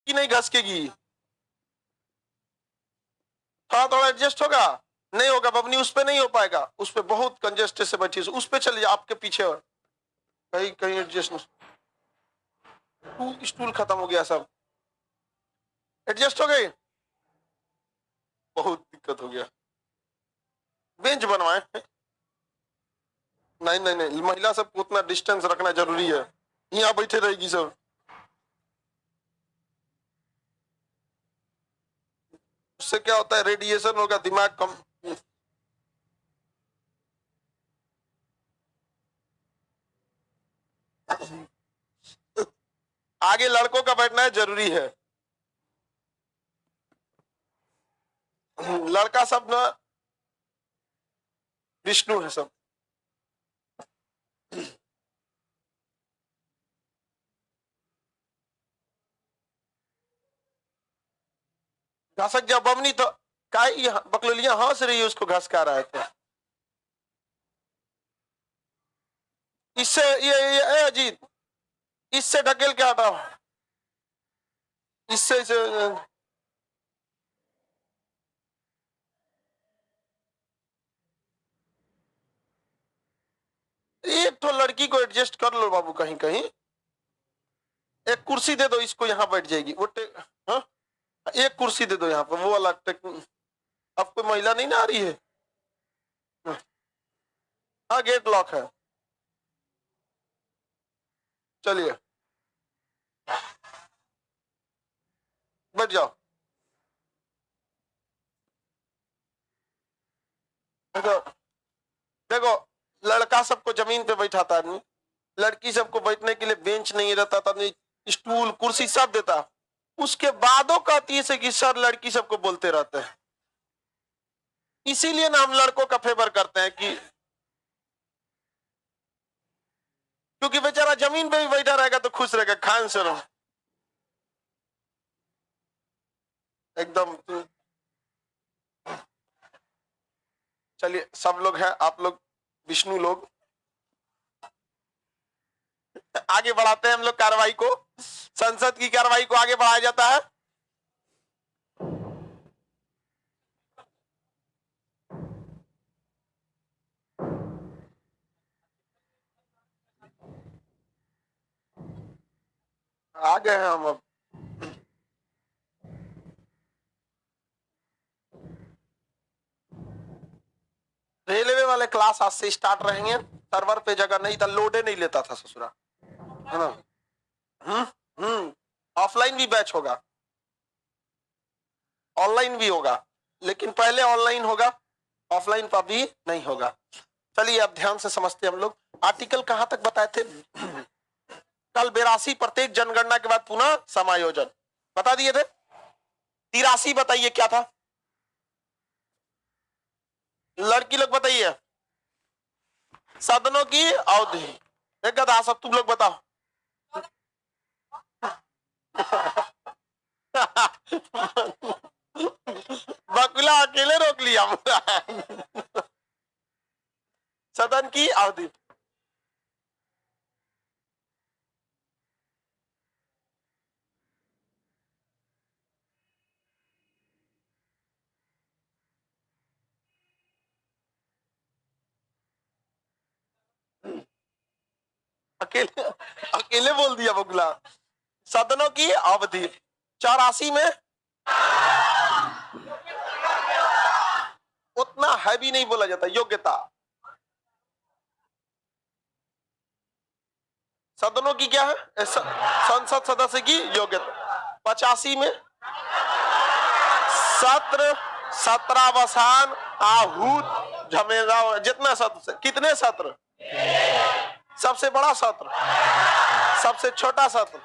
कि नहीं घसकेगी? थोड़ा थोड़ा एडजस्ट होगा? नहीं होगा बबनी, उस पे नहीं हो पाएगा, उस पे बहुत कंजेस्टेड से बैठी, उस पे चलिए आपके पीछे, और कहीं कहीं एडजस्ट, स्टूल खत्म हो गया, सब एडजस्ट हो गई, बहुत दिक्कत हो गया। बेंच बनवाए? नहीं नहीं नहीं, महिला सबको उतना डिस्टेंस रखना जरूरी है, यहाँ बैठे रहेगी सब। उससे क्या होता है, रेडिएशन होगा, दिमाग कम। आगे लड़कों का बैठना है, जरूरी है। लड़का सब ना विष्णु है सब। घसक गया बमनी तो काई बकलोलिया हंस रही है, उसको घसका रहा है तो इससे ये अजीत, इससे ढकेल के हटाओ, इससे एक तो लड़की को एडजस्ट कर लो बाबू, कहीं कहीं एक कुर्सी दे दो इसको, यहाँ बैठ जाएगी वो हाँ? एक कुर्सी दे दो यहाँ पर, वो वाला अब कोई महिला नहीं ना आ रही है। हाँ गेट लॉक है, चलिए बैठ जाओ। देखो देखो, लड़का सबको जमीन पे बैठाता आदमी, लड़की सबको बैठने के लिए बेंच नहीं रहता था, नहीं स्टूल कुर्सी सब देता, उसके बादों कहती है कि सर लड़की सबको बोलते रहते हैं। इसीलिए ना हम लड़कों का फेवर करते हैं कि क्योंकि बेचारा जमीन पे भी बैठा रहेगा तो खुश रहेगा, खान से रहो एकदम। चलिए सब लोग हैं, आप लोग विष्णु लोग, आगे बढ़ाते हैं हम लोग कार्रवाई को, संसद की कार्रवाई को आगे बढ़ाया जाता है। आ गए हैं हम अब। रेलवे वाले क्लास आज से स्टार्ट रहेंगे, सर्वर पे जगह नहीं था, लोडे नहीं लेता था ससुरा, है ना। ऑफलाइन भी बैच होगा, ऑनलाइन भी होगा, लेकिन पहले ऑनलाइन होगा, ऑफलाइन पर भी नहीं होगा। चलिए अब ध्यान से समझते हम लोग, आर्टिकल कहां तक बताए थे? कल 82 प्रत्येक जनगणना के बाद पुनः समायोजन बता दिए थे, 83 बताइए क्या था? लड़की लोग बताइए, सदनों की अवधि, एक गधा सब तुम लोग बताओ। बकुला अकेले रोक लिया मुझे। सदन की अवधि, अकेले अकेले बोल दिया बकुला। सदनों की अवधि 84 में उतना हैवी नहीं बोला जाता, योग्यता, सदनों की क्या है, संसद सदस्य की योग्यता। 85 में सत्र, सत्रावसान, आहूत, झमेला, जितना सत्र, कितने सत्र, सबसे बड़ा सत्र, सबसे छोटा सत्र,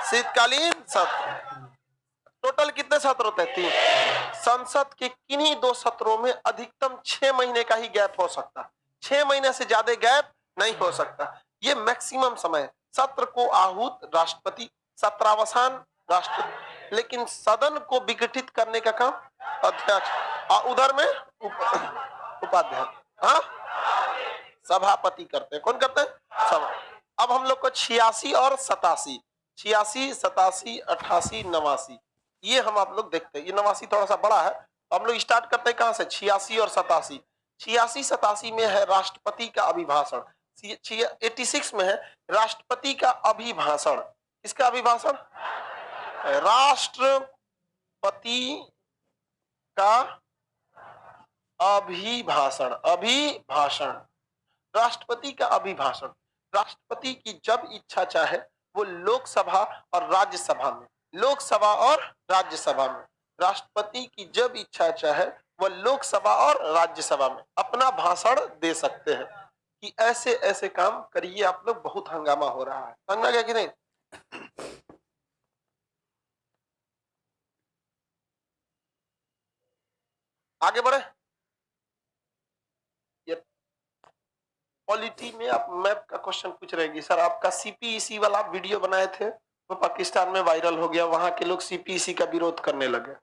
शीतकालीन सत्र, टोटल कितने सत्र होते हैं? 3। संसद के किन्हीं 2 सत्रों में अधिकतम 6 महीने का ही गैप हो सकता, 6 महीने से ज्यादा गैप नहीं हो सकता, ये मैक्सिमम समय। सत्र को आहूत राष्ट्रपति, सत्रावसान राष्ट्रपति, लेकिन सदन को विघटित करने का काम अध्यक्ष, और उधर में उपाध्यक्ष, हाँ सभापति करते हैं। कौन करते हैं? सभा। अब हम लोग को 86 और 87, 86, 87, 88, 89, ये हम आप लोग देखते हैं। ये 89 थोड़ा सा बड़ा है, हम लोग स्टार्ट करते हैं कहां से? 86 और 87। 86, 87 में है राष्ट्रपति का अभिभाषण। 86 में है राष्ट्रपति का अभिभाषण। किसका अभिभाषण? राष्ट्रपति का अभिभाषण। अभिभाषण, राष्ट्रपति का अभिभाषण। राष्ट्रपति की जब इच्छा चाहे वो लोकसभा और राज्यसभा में, लोकसभा और राज्यसभा में, राष्ट्रपति की जब इच्छा चाहे वो लोकसभा और राज्यसभा में अपना भाषण दे सकते हैं कि ऐसे ऐसे काम करिए आप लोग, बहुत हंगामा हो रहा है। समझ में गया कि नहीं? आगे बढ़े। ये पॉलिटी में आप मैप का क्वेश्चन पूछ रहेगी सर, आपका सीपीईसी वाला वीडियो बनाए थे वो पाकिस्तान में वायरल हो गया, वहां के लोग सीपीईसी का विरोध करने लगे।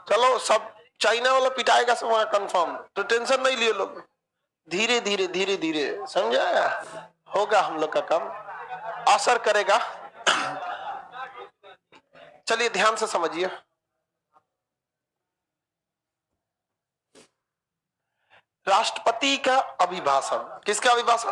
चलो सब चाइना वाला पिटाएगा सब वहां कंफर्म, तो टेंशन नहीं लियो लोग, धीरे धीरे धीरे धीरे, समझाया होगा हम लोग का काम, असर करेगा। चलिए ध्यान से समझिए। राष्ट्रपति का अभिभाषण, किसका अभिभाषण?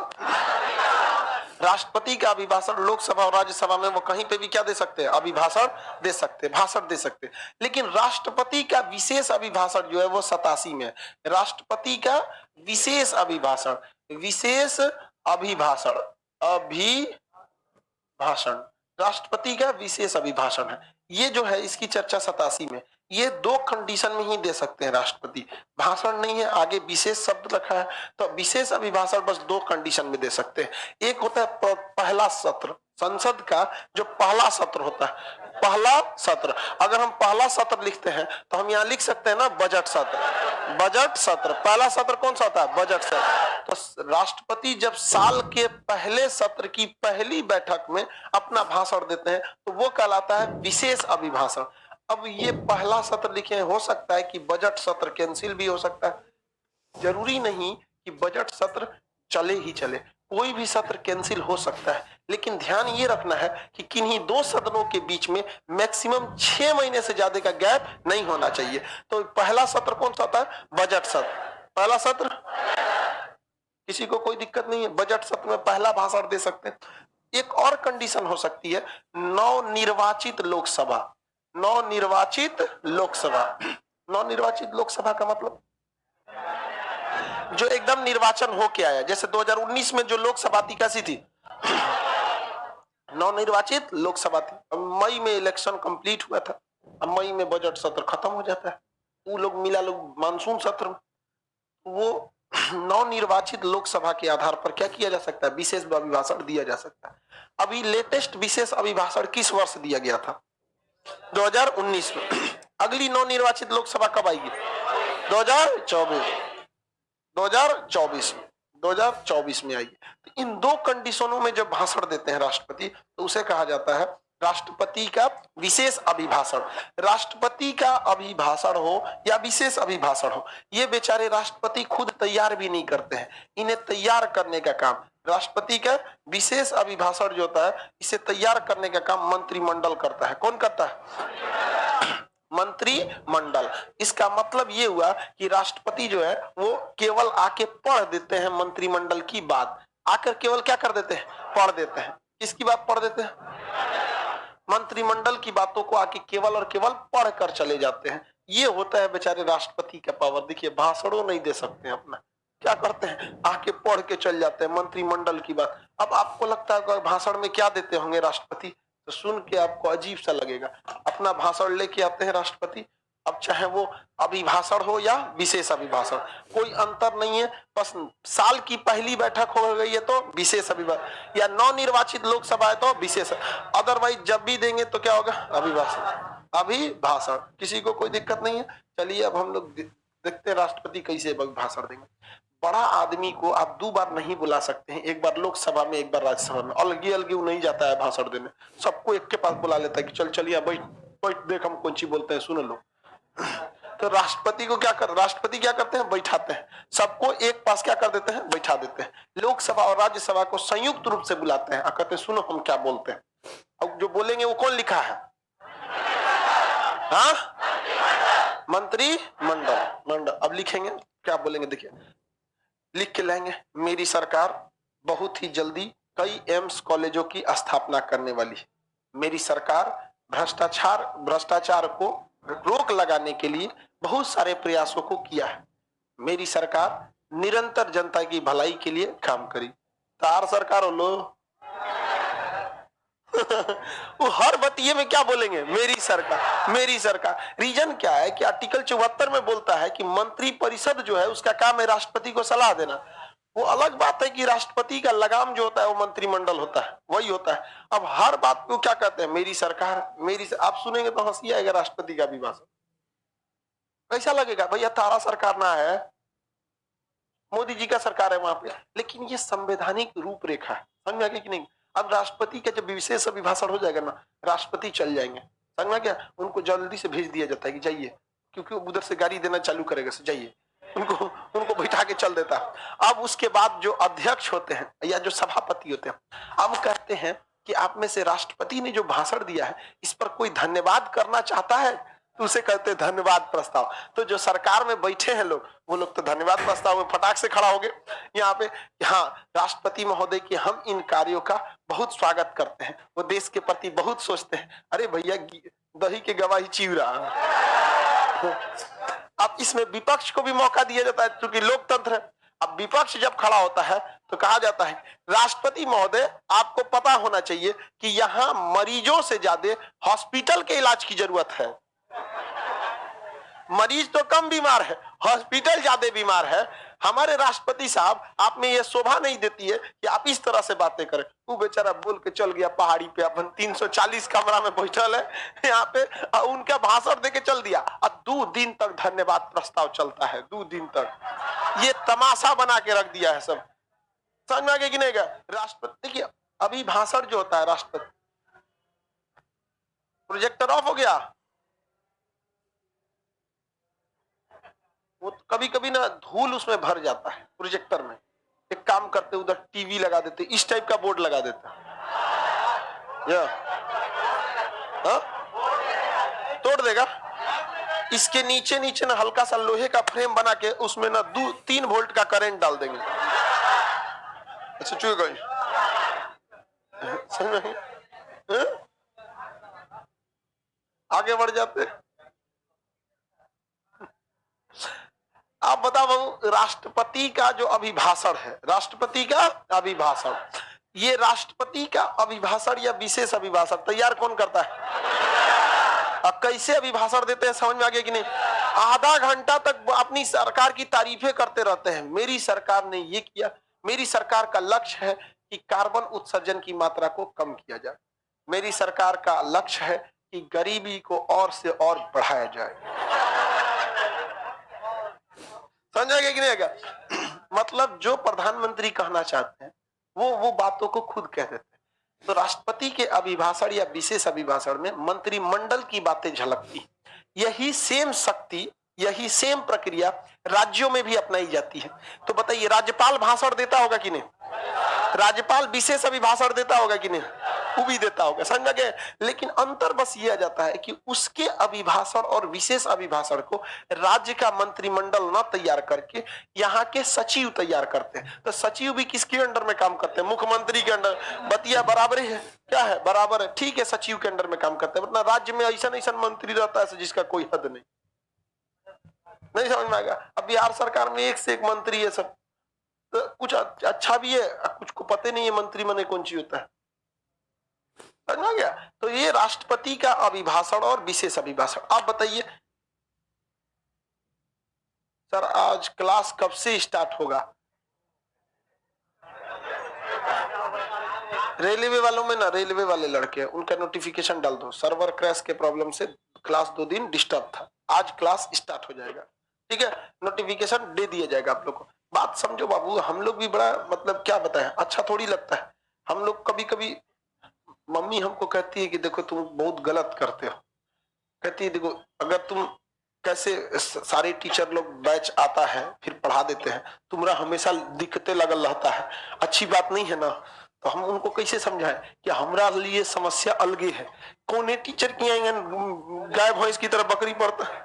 राष्ट्रपति का अभिभाषण लोकसभा और राज्यसभा में वो कहीं पे भी क्या दे सकते हैं? अभिभाषण दे सकते हैं, भाषण दे सकते हैं। लेकिन राष्ट्रपति का विशेष अभिभाषण जो है वो 87 में है। राष्ट्रपति का विशेष अभिभाषण, विशेष अभिभाषण, अभिभाषण, राष्ट्रपति का विशेष अभिभाषण है। ये जो है इसकी चर्चा 87 में। ये दो कंडीशन में ही दे सकते हैं राष्ट्रपति, भाषण नहीं है, आगे विशेष शब्द रखा है, तो विशेष अभिभाषण बस दो कंडीशन में दे सकते हैं। एक होता है पहला सत्र, संसद का जो पहला सत्र होता है, पहला सत्र। अगर हम पहला सत्र लिखते हैं तो हम यहाँ लिख सकते हैं ना बजट सत्र, बजट सत्र। पहला सत्र कौन सा होता है? बजट सत्र। तो राष्ट्रपति जब साल के पहले सत्र की पहली बैठक में अपना भाषण देते हैं तो वो कहलाता है विशेष अभिभाषण। अब ये पहला सत्र लिखे, हो सकता है कि बजट सत्र कैंसिल भी हो सकता है, जरूरी नहीं कि बजट सत्र चले ही चले, कोई भी सत्र कैंसिल हो सकता है। लेकिन ध्यान ये रखना है कि किन्हीं दो सदनों के बीच में मैक्सिमम 6 महीने से ज्यादा का गैप नहीं होना चाहिए। तो पहला सत्र कौन सा होता है? बजट सत्र। पहला सत्र, किसी को कोई दिक्कत नहीं है, बजट सत्र में पहला भाषण दे सकते हैं। एक और कंडीशन हो सकती है, नवनिर्वाचित लोकसभा। नवनिर्वाचित लोकसभा, नवनिर्वाचित लोकसभा का मतलब जो एकदम निर्वाचन होके आया, जैसे 2019 में जो लोकसभा थी कैसी थी? नवनिर्वाचित लोकसभा थी। अब मई में इलेक्शन कंप्लीट हुआ था, अब मई में बजट सत्र खत्म हो जाता है, वो लोग मिला लोग मानसून सत्र, वो नवनिर्वाचित लोकसभा के आधार पर क्या किया जा सकता है? विशेष अभिभाषण दिया जा सकता है। अभी लेटेस्ट विशेष अभिभाषण किस वर्ष दिया गया था? 2019 में। अगली नवनिर्वाचित लोकसभा कब आएगी? 2024 में आएगी। तो इन दो कंडीशनों में जब भाषण देते हैं राष्ट्रपति तो उसे कहा जाता है राष्ट्रपति का विशेष अभिभाषण। राष्ट्रपति का अभिभाषण हो या विशेष अभिभाषण हो, ये बेचारे राष्ट्रपति खुद तैयार भी नहीं करते हैं, इन्हें तैयार करने का काम राष्ट्रपति का विशेष अभिभाषण जो होता है, इसे तैयार करने का काम मंत्रिमंडल करता है। कौन करता है? मंत्रिमंडल। इसका मतलब ये हुआ कि राष्ट्रपति जो है वो केवल आके पढ़ देते हैं मंत्रिमंडल की बात, आकर केवल क्या कर देते हैं? पढ़ देते हैं। किसकी बात पढ़ देते हैं? मंत्रिमंडल की बातों को आके केवल और केवल पढ़ कर चले जाते हैं। ये होता है बेचारे राष्ट्रपति का पावर। देखिए भाषणों नहीं दे सकते हैं अपना, क्या करते हैं? आके पढ़ के चल जाते हैं मंत्रिमंडल की बात। अब आपको लगता है भाषण में क्या देते होंगे राष्ट्रपति, तो सुन के आपको अजीब सा लगेगा। अपना भाषण लेके आते हैं राष्ट्रपति, अब चाहे वो अभिभाषण हो या विशेष अभिभाषण, कोई अंतर नहीं है, बस साल की पहली बैठक हो गई है तो विशेष अभिभाषण, या नवनिर्वाचित लोकसभा है तो विशेष, अदरवाइज जब भी देंगे तो क्या होगा? अभिभाषण। अभिभाषण, किसी को कोई दिक्कत नहीं है। चलिए अब हम लोग देखते हैं राष्ट्रपति कैसे भाषण देंगे। बड़ा आदमी को आप 2 बार नहीं बुला सकते हैं, एक बार लोकसभा में एक बार राज्यसभा में, अलग अलग वो नहीं जाता है भाषण देने, सबको एक के पास बुला लेता है कि चल चलिए बैठ बैठ, देख हम कौन सी बोलते हैं सुन लो। तो राष्ट्रपति क्या करते हैं, बैठाते हैं सबको एक पास, क्या कर देते हैं, बैठा देते हैं। लोकसभा और राज्यसभा को संयुक्त रूप से बुलाते हैं और कहते हैं सुनो हम क्या बोलते हैं। अब जो बोलेंगे वो कौन लिखा है, हाँ, मंत्रिमंडल। अब लिखेंगे क्या बोलेंगे, देखिए लिख के लाएंगे, मेरी सरकार बहुत ही जल्दी कई एम्स कॉलेजों की स्थापना करने वाली है। मेरी सरकार भ्रष्टाचार को रोक लगाने के लिए बहुत सारे प्रयासों को किया है। मेरी सरकार निरंतर जनता की भलाई के लिए काम करी। तार सरकार हो लो वो हर बतिये में क्या बोलेंगे, मेरी सरकार। रीजन क्या है कि आर्टिकल 74 में बोलता है कि मंत्री परिषद जो है उसका काम है राष्ट्रपति को सलाह देना। वो अलग बात है कि राष्ट्रपति का लगाम जो होता है वो मंत्रिमंडल होता है, वही होता है। अब हर बात को क्या कहते हैं, मेरी सरकार, आप सुनेंगे तो हंसी आएगा राष्ट्रपति का भी भाषण, कैसा लगेगा भैया, तारा सरकार ना है, मोदी जी का सरकार है वहां पे। लेकिन ये संवैधानिक रूपरेखा है, समझ में आ गया कि नहीं। अब राष्ट्रपति का जब विशेष अभिभाषण हो जाएगा ना, राष्ट्रपति चल जाएंगे, समझ में क्या, उनको जल्दी से भेज दिया जाता है कि जाइए, क्योंकि वो उधर से गाड़ी देना चालू करेगा, जाइए, उनको बैठा के चल देता है। अब उसके बाद जो अध्यक्ष होते हैं या जो सभापति होते हैं, अब कहते हैं कि आप में से राष्ट्रपति ने जो भाषण दिया है इस पर कोई धन्यवाद करना चाहता है, तो उसे कहते हैं धन्यवाद प्रस्ताव। तो जो सरकार में बैठे हैं लोग, वो लोग तो धन्यवाद प्रस्ताव में फटाक से खड़ा हो गए यहाँ पे, हाँ राष्ट्रपति महोदय की हम इन कार्यों का बहुत स्वागत करते हैं, वो देश के प्रति बहुत सोचते हैं। अरे भैया दही के गवाही चिवरा। अब इसमें विपक्ष को भी मौका दिया जाता है क्योंकि लोकतंत्र है। अब विपक्ष जब खड़ा होता है तो कहा जाता है राष्ट्रपति महोदय आपको पता होना चाहिए कि यहाँ मरीजों से ज्यादा हॉस्पिटल के इलाज की जरूरत है। मरीज तो कम बीमार है, हॉस्पिटल ज्यादा बीमार है। हमारे राष्ट्रपति साहब, आप में यह शोभा नहीं देती है कि आप इस तरह से बातें करें। वो बेचारा बोल के चल गया पहाड़ी पे, अपन 340 कमरा में बैठल है यहाँ पे, उनका भाषण देके चल दिया। अब 2 दिन तक धन्यवाद प्रस्ताव चलता है, 2 दिन तक ये तमाशा बना के रख दिया है सब। समझ में आ गया कि नहीं? राष्ट्रपति देखिए, अभी भाषण जो होता है राष्ट्रपति, प्रोजेक्टर ऑफ हो गया, वो कभी कभी ना धूल उसमें भर जाता है प्रोजेक्टर में। एक काम करते, उधर टीवी लगा देते, इस टाइप का बोर्ड लगा देते, तोड़ देगा। इसके नीचे नीचे ना हल्का सा लोहे का फ्रेम बना के उसमें ना 2-3 वोल्ट का करंट डाल देंगे। अच्छा चुप गई, समझ में आगे बढ़ जाते। आप बताओ, राष्ट्रपति का जो अभिभाषण है, राष्ट्रपति का अभिभाषण, ये राष्ट्रपति का अभिभाषण या विशेष अभिभाषण तैयार कौन करता है? अब कैसे अभिभाषण देते हैं, समझ में आ गया कि नहीं? आधा घंटा तक अपनी सरकार की तारीफें करते रहते हैं, मेरी सरकार ने ये किया, मेरी सरकार का लक्ष्य है कि कार्बन उत्सर्जन की मात्रा को कम किया जाए, मेरी सरकार का लक्ष्य है कि गरीबी को और से और बढ़ाया जाए। समझा गया कि नहीं आएगा? मतलब जो प्रधानमंत्री कहना चाहते हैं वो बातों को खुद कह देते हैं। तो राष्ट्रपति के अभिभाषण या विशेष अभिभाषण में मंत्रिमंडल की बातें झलकती। यही सेम शक्ति, यही सेम प्रक्रिया राज्यों में भी अपनाई जाती है। तो बताइए, राज्यपाल भाषण देता होगा कि नहीं? राज्यपाल विशेष अभिभाषण देता होगा कि नहीं? वो भी देता होगा, समझ गए? लेकिन अंतर बस ये आ जाता है कि उसके अभिभाषण और विशेष अभिभाषण को राज्य का मंत्रिमंडल न तैयार करके यहाँ के सचिव तैयार करते हैं। तो सचिव भी किसके अंडर में काम करते हैं? मुख्यमंत्री के अंडर। बतिया बराबर है, क्या है? बराबर है, ठीक है, सचिव के अंडर में काम करते हैं। वरना राज्य में ऐसा मंत्री रहता है जिसका कोई हद नहीं समझ में आएगा। अब बिहार सरकार में एक से एक मंत्री है सब, तो कुछ अच्छा भी है, कुछ को पता नहीं है मंत्री मने कौन सी होता है, समझ में आ गया? तो ये राष्ट्रपति का अभिभाषण और विशेष अभिभाषण। आप बताइए सर, आज क्लास कब से स्टार्ट होगा? रेलवे वालों में ना, रेलवे वाले लड़के उनका नोटिफिकेशन डाल दो, सर्वर क्रैश के प्रॉब्लम से क्लास 2 दिन डिस्टर्ब था, आज क्लास स्टार्ट हो जाएगा, ठीक है? नोटिफिकेशन दे दिया जाएगा आप लोग को। बात समझो बाबू, हम लोग भी बड़ा मतलब क्या बताएं, अच्छा थोड़ी लगता है। हम लोग कभी कभी, मम्मी हमको कहती है कि देखो तुम बहुत गलत करते हो, कहती है देखो अगर तुम कैसे सारे टीचर लोग बैच आता है फिर पढ़ा देते हैं, तुम्हारा हमेशा दिखते लगल रहता है, अच्छी बात नहीं है ना। तो हम उनको कैसे समझाएं कि हमारा लिए समस्या अलगे है। कौन टीचर की गाय भैंस की तरह बकरी पड़ता है,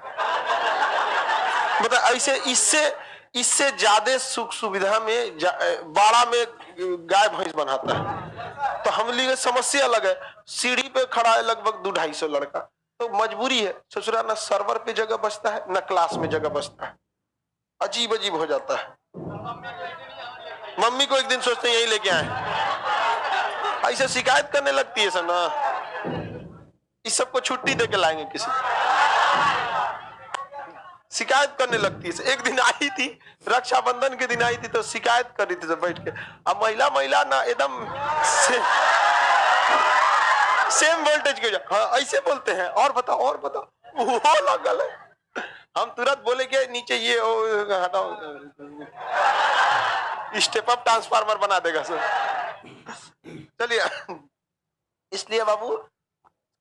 मतलब ऐसे इससे इससे ज्यादा सुख सुविधा में बाड़ा में गाय भैंस बनाता है। तो हम लिए समस्या अलग है। सीढ़ी पे खड़ा है लगभग 200-250 लड़का, तो मजबूरी है ससुरा, ना सर्वर पे जगह बचता है ना क्लास में जगह बचता है, अजीब अजीब हो जाता है। मम्मी को एक दिन सोचते हैं यही लेके आए, ऐसे शिकायत करने लगती है सर ना, इस सबको छुट्टी दे के लाएंगे किसी, शिकायत करने लगती है। एक दिन आई थी, रक्षाबंधन के दिन आई थी, तो शिकायत कर रही थी सब बैठ के। अब महिला ना एकदम सेम वोल्टेज के, हाँ ऐसे बोलते हैं, और बताओ वो लगल है। हम तुरंत बोले कि नीचे ये हटाओ, स्टेप अप ट्रांसफार्मर बना देगा सर। चलिए, इसलिए बाबू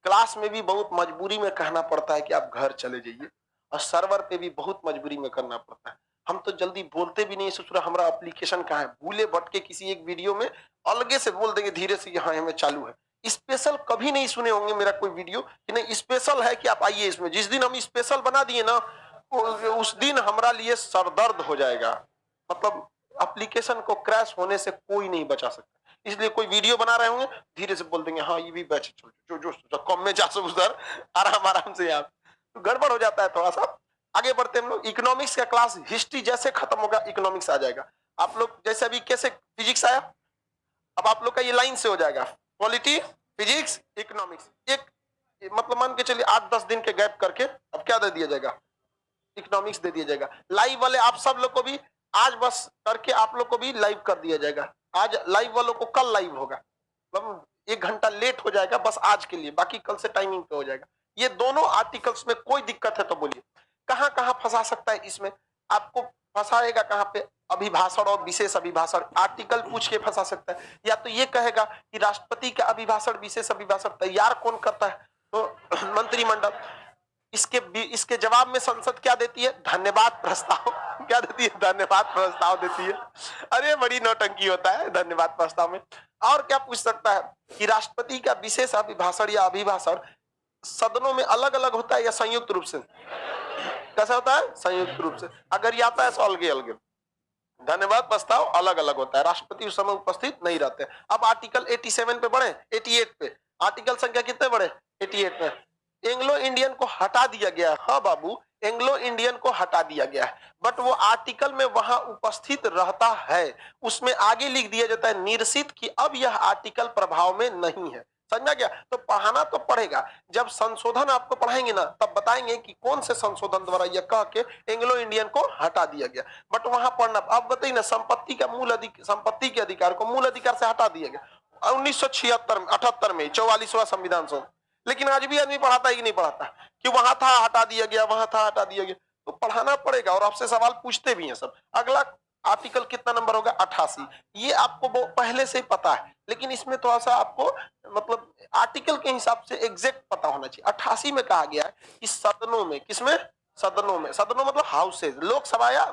क्लास में भी बहुत मजबूरी में कहना पड़ता है कि आप घर चले जाइए, और सर्वर पे भी बहुत मजबूरी में करना पड़ता है। हम तो जल्दी बोलते भी नहीं, ससुरा हमारा एप्लीकेशन कहाँ है, भूले भटके किसी एक वीडियो में अलगे से बोल देंगे धीरे से, यहाँ हमें चालू है। स्पेशल कभी नहीं सुने होंगे मेरा कोई वीडियो कि नहीं स्पेशल है कि आप आइए इसमें। जिस दिन हम स्पेशल बना दिए ना, उस दिन हमारा लिए सरदर्द हो जाएगा। मतलब एप्लीकेशन को क्रैश होने से कोई नहीं बचा सकता। इसलिए कोई वीडियो बना रहे होंगे, धीरे से बोल देंगे हाँ ये भी बैच जो कम में जा सो उधर आराम से आप, तो गड़बड़ हो जाता है थोड़ा सा। आगे बढ़ते हम लोग, इकोनॉमिक्स का क्लास, हिस्ट्री जैसे खत्म होगा इकोनॉमिक्स आ जाएगा। आप लोग जैसे अभी कैसे फिजिक्स आया, अब आप लोग का ये लाइन से हो जाएगा, पॉलिटी, फिजिक्स, इकोनॉमिक्स। एक मतलब मान के चलिए 8-10 दिन के गैप करके अब क्या दे दिया जाएगा, इकोनॉमिक्स दे दिया जाएगा। लाइव वाले आप सब लोग को भी आज बस करके आप लोग को भी लाइव कर दिया जाएगा। आज लाइव वालों को कल लाइव होगा, मतलब 1 घंटा लेट हो जाएगा बस आज के लिए, बाकी कल से टाइमिंग पे हो जाएगा। ये दोनों आर्टिकल्स में कोई दिक्कत है तो बोलिए, कहां कहां फंसा सकता है इसमें आपको, फंसाएगा कहां पे, अभिभाषण और विशेष अभिभाषण आर्टिकल पूछ के फंसा सकता है। या तो ये कहेगा कि राष्ट्रपति का अभिभाषण विशेष अभिभाषण तैयार कौन करता है, तो मंत्रिमंडल। इसके जवाब में संसद क्या देती है, धन्यवाद प्रस्ताव। क्या देती है, धन्यवाद प्रस्ताव देती है। अरे बड़ी नौटंकी होता है धन्यवाद प्रस्ताव में। और क्या पूछ सकता है कि राष्ट्रपति का विशेष अभिभाषण या अभिभाषण सदनों में अलग अलग होता है या संयुक्त रूप से, कैसा होता है, संयुक्त रूप से। अगर ये आता है तो अलगे अलगे, धन्यवाद प्रस्ताव अलग अलग होता है, राष्ट्रपति उस समय उपस्थित नहीं रहते। अब आर्टिकल 87 पे बढ़े, 88 पे, आर्टिकल संख्या कितने बढ़े, 88 पे एंग्लो इंडियन को हटा दिया गया। हाँ बाबू, एंग्लो इंडियन को हटा दिया गया है, बट वो आर्टिकल में वहां उपस्थित रहता है। उसमें आगे लिख दिया जाता है निरसित कि अब यह आर्टिकल प्रभाव में नहीं है। समझा गया। तो पढ़ाना तो पड़ेगा, जब संशोधन आपको पढ़ाएंगे ना तब बताएंगे कि कौन से संशोधन द्वारा यह कह के एंग्लो इंडियन को हटा दिया गया। बट वहां पढ़ना, अब बताइए ना, संपत्ति का मूल अधिकार, संपत्ति के अधिकार को मूल अधिकार से हटा दिया गया 1976 78 में 44वां संविधान संशोधन। लेकिन आज भी आदमी पढ़ाता है कि नहीं पढ़ाता, कि वहां था हटा दिया गया, वहां था हटा दिया गया। तो पढ़ाना पड़ेगा, और आपसे सवाल पूछते भी हैं सब। अगला आर्टिकल कितना नंबर होगा, 88। ये आपको पहले से ही पता है, लेकिन इसमें थोड़ा सा आपको मतलब आर्टिकल के हिसाब से एग्जैक्ट पता होना चाहिए। 88 में कहा गया है कि सदनों में, किसमें, सदनों में, सदनों मतलब हाउसेज, लोकसभा या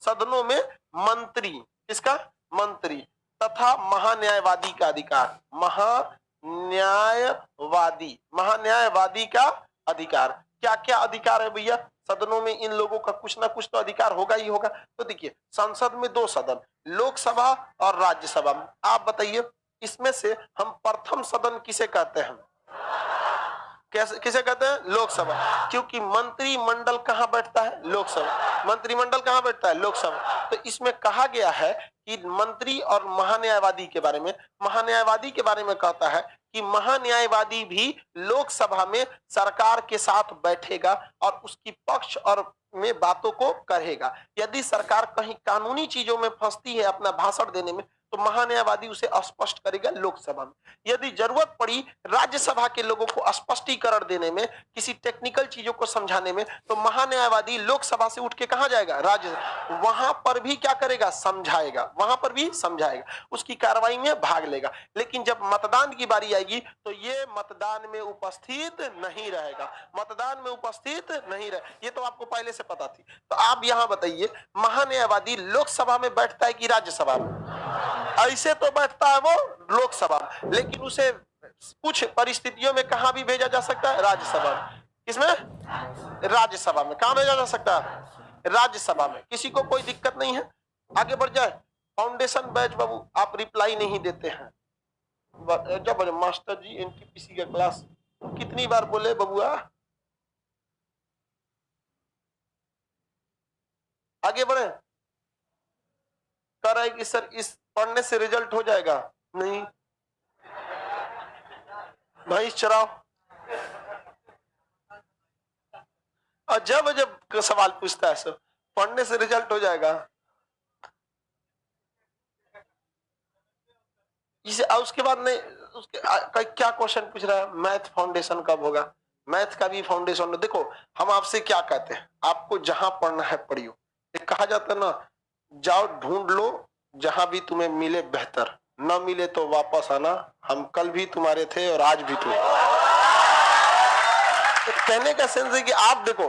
सदनों में मंत्री, किसका, मंत्री तथा महान्यायवादी का अधिकार, महान्यायवादी का अधिकार। क्या क्या अधिकार है भैया, सदनों में इन लोगों का कुछ ना कुछ तो अधिकार होगा ही होगा। तो देखिए, संसद में 2 सदन, लोकसभा और राज्यसभा। आप बताइए इसमें से हम प्रथम सदन किसे कहते हैं, कैसे किसे कहते हैं, लोकसभा। क्योंकि मंत्रिमंडल कहां बैठता है, लोकसभा। मंत्रिमंडल कहां बैठता है, लोकसभा। तो इसमें कहा गया है कि मंत्री और महान्यायवादी के बारे में, महान्यायवादी के बारे में कहता है कि महान्यायवादी भी लोकसभा में सरकार के साथ बैठेगा और उसकी पक्ष और में बातों को करेगा। यदि सरकार कहीं कानूनी चीजों में फंसती है अपना भाषण देने में, तो महान्यायवादी उसे स्पष्ट करेगा लोकसभा में। यदि जरूरत पड़ी राज्यसभा के लोगों को स्पष्टीकरण देने में, किसी टेक्निकल चीजों को समझाने में, तो महान्यायवादी लोकसभा से उठ के कहां जाएगा? राज्य, वहां पर भी क्या करेगा? समझाएगा, वहां पर भी समझाएगा, उसकी कार्रवाई में भाग लेगा। लेकिन जब मतदान की बारी आएगी तो ये मतदान में उपस्थित नहीं रहेगा, मतदान में उपस्थित नहीं रहे। ये तो आपको पहले से पता थी। तो आप यहां बताइए, महान्यायवादी लोकसभा में बैठता है कि राज्यसभा में? ऐसे तो बैठता है वो लोकसभा में, लेकिन उसे कुछ परिस्थितियों में कहां भी भेजा जा सकता है? राज्यसभा में। किसमें? राज्यसभा में। कहां भेजा जा सकता है? राज्यसभा में। किसी को कोई दिक्कत नहीं है, आगे बढ़ जाए। फाउंडेशन बैच बाबू, आप रिप्लाई नहीं देते हैं। जब मास्टर जी एनटीपीसी का क्लास कितनी बार बोले बबुआ? आगे बढ़े। कह रहा है कि सर इस पढ़ने से रिजल्ट हो जाएगा। नहीं भाई, चराओ। और जब जब सवाल पूछता है सर पढ़ने से रिजल्ट हो जाएगा, इसे उसके बाद नहीं, उसके क्या क्वेश्चन पूछ रहा है? मैथ फाउंडेशन कब होगा? मैथ का भी फाउंडेशन। देखो, हम आपसे क्या कहते हैं, आपको जहां पढ़ना है पढ़ियो। एक कहा जाता है ना, जाओ ढूंढ लो जहां भी तुम्हें मिले बेहतर, न मिले तो वापस आना, हम कल भी तुम्हारे थे और आज भी तुम। तो कहने का सेंस है कि आप देखो,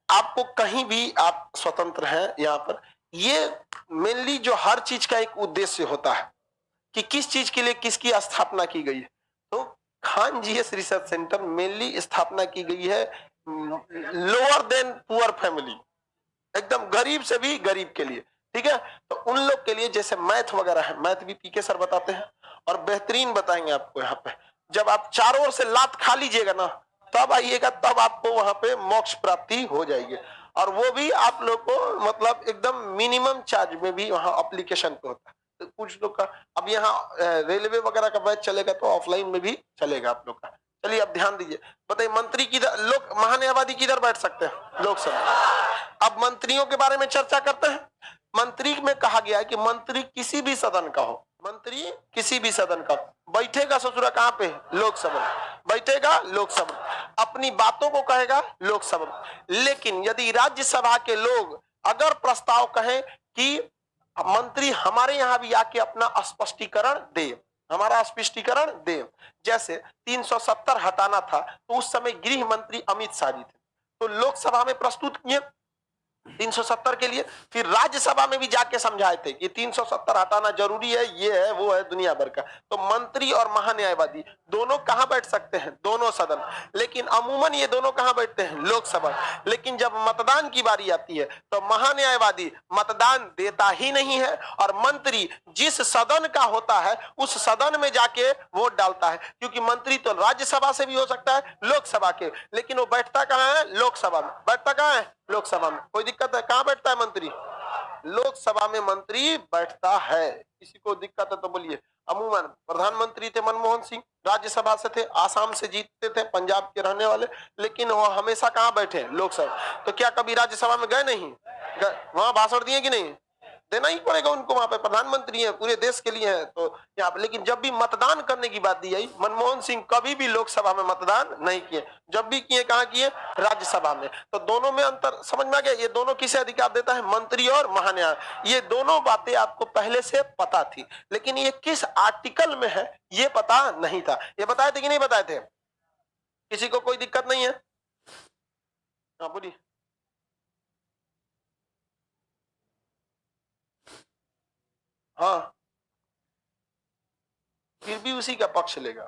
आपको कहीं भी आप स्वतंत्र हैं यहाँ पर। ये मेनली जो हर चीज का एक उद्देश्य होता है कि किस चीज के लिए किसकी स्थापना की गई है। तो Khan GS research centre mainly स्थापना की गई है लोअर देन पुअर फैमिली, एकदम गरीब से भी गरीब के लिए। ठीक है, तो उन लोग के लिए जैसे मैथ वगैरह है, मैथ भी पीके सर बताते हैं और बेहतरीन बताएंगे आपको। यहाँ पे जब आप चारों ओर से लात खा लीजिएगा ना, तब आइएगा, तब आपको वहां पे मोक्ष प्राप्ति हो जाएगी। और वो भी आप लोग को मतलब एकदम मिनिमम चार्ज में भी वहां एप्लीकेशन पे होता है। तो कुछ लोग का अब यहाँ रेलवे वगैरह का बैच चलेगा तो ऑफलाइन में भी चलेगा आप लोग का। चलिए अब ध्यान दीजिए, बताइए मंत्री किधर, लोग महान्यायवादी किधर बैठ सकते हैं? लोकसभा। अब मंत्रियों के बारे में चर्चा करते हैं। मंत्री में कहा गया है कि मंत्री किसी भी सदन का हो, मंत्री किसी भी सदन का बैठेगा, ससुरा कहां पे? लोकसभा। बैठेगा लोकसभा, अपनी बातों को कहेगा लोकसभा। लेकिन यदि राज्यसभा के लोग अगर प्रस्ताव कहें कि मंत्री हमारे यहां भी आके अपना स्पष्टीकरण दे, हमारा स्पष्टीकरण दे, जैसे 370 हटाना था तो उस समय गृह मंत्री अमित शाह जी थे, तो लोकसभा में प्रस्तुत किए 370 के लिए, फिर राज्यसभा में भी जाके समझाए थे कि 370 हटाना जरूरी है, ये है वो है दुनिया भर का। तो मंत्री और महान्यायवादी दोनों कहां बैठ सकते हैं? दोनों सदन। लेकिन अमूमन ये दोनों कहां बैठते हैं? लोकसभा। लेकिन जब मतदान की बारी आती है तो महान्यायवादी मतदान देता ही नहीं है और मंत्री जिस सदन का होता है उस सदन में जाके वोट डालता है, क्योंकि मंत्री तो राज्यसभा से भी हो सकता है, लोकसभा के, लेकिन वो बैठता कहां है? लोकसभा में। बैठता कहां है? लोकसभा में। कोई दिक्कत है? कहां बैठता है मंत्री? लोकसभा में मंत्री बैठता है। किसी को दिक्कत है तो बोलिए। अमूमन प्रधानमंत्री थे मनमोहन सिंह, राज्यसभा से थे, आसाम से जीतते थे, पंजाब के रहने वाले, लेकिन वो हमेशा कहां बैठे? लोकसभा। तो क्या कभी राज्यसभा में गए नहीं? वहां भाषण दिए कि नहीं? देना ही पड़ेगा उनको, वहां पे प्रधानमंत्री है, पूरे देश के लिए है तो यहाँ पे। लेकिन जब भी मतदान करने की बात दी आई, मनमोहन सिंह कभी भी लोकसभा में मतदान नहीं किए, जब भी किए कहाँ किए? राज्यसभा में। तो दोनों में अंतर समझ में आ गया? ये दोनों किसे अधिकार देता है? मंत्री और महान्याय। ये दोनों बातें आपको पहले से पता थी, लेकिन ये किस आर्टिकल में है ये पता नहीं था। ये बताए थे कि नहीं बताए थे? किसी को कोई दिक्कत नहीं है? हाँ बोलिए। हाँ, फिर भी उसी का पक्ष लेगा।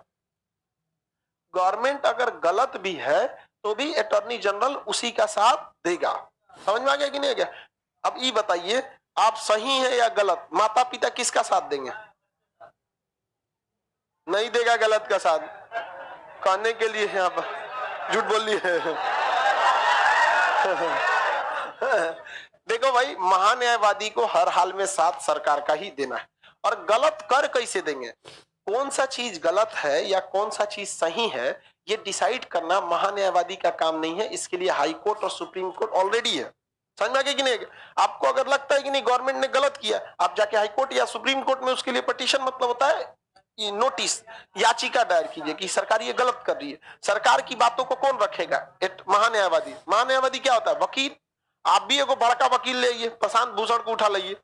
गवर्नमेंट अगर गलत भी है तो भी अटॉर्नी जनरल उसी का साथ देगा। समझ में आ गया कि नहीं आ गया? अब ये बताइए, आप सही है या गलत, माता पिता किसका साथ देंगे? नहीं देगा गलत का साथ। कहने के लिए यहाँ पर झूठ बोल लिए। देखो भाई, महान्यायवादी को हर हाल में साथ सरकार का ही देना है। और गलत कर कैसे देंगे, कौन सा चीज गलत है या कौन सा चीज सही है, ये डिसाइड करना महान्यायवादी का काम नहीं है। इसके लिए हाई कोर्ट और सुप्रीम कोर्ट ऑलरेडी है। समझ में आ गया कि नहीं? आपको अगर लगता है कि नहीं गवर्नमेंट ने गलत किया, आप जाके हाई कोर्ट या सुप्रीम कोर्ट में उसके लिए पिटीशन मतलब होता है ये नोटिस, याचिका दायर कीजिए कि सरकार ये गलत कर रही है। सरकार की बातों को कौन रखेगा? एक महान्यायवादी। महान्यायवादी क्या होता है? वकील। आप भी एगो बड़का वकील ले आइए, प्रशांत भूषण को उठा लाइए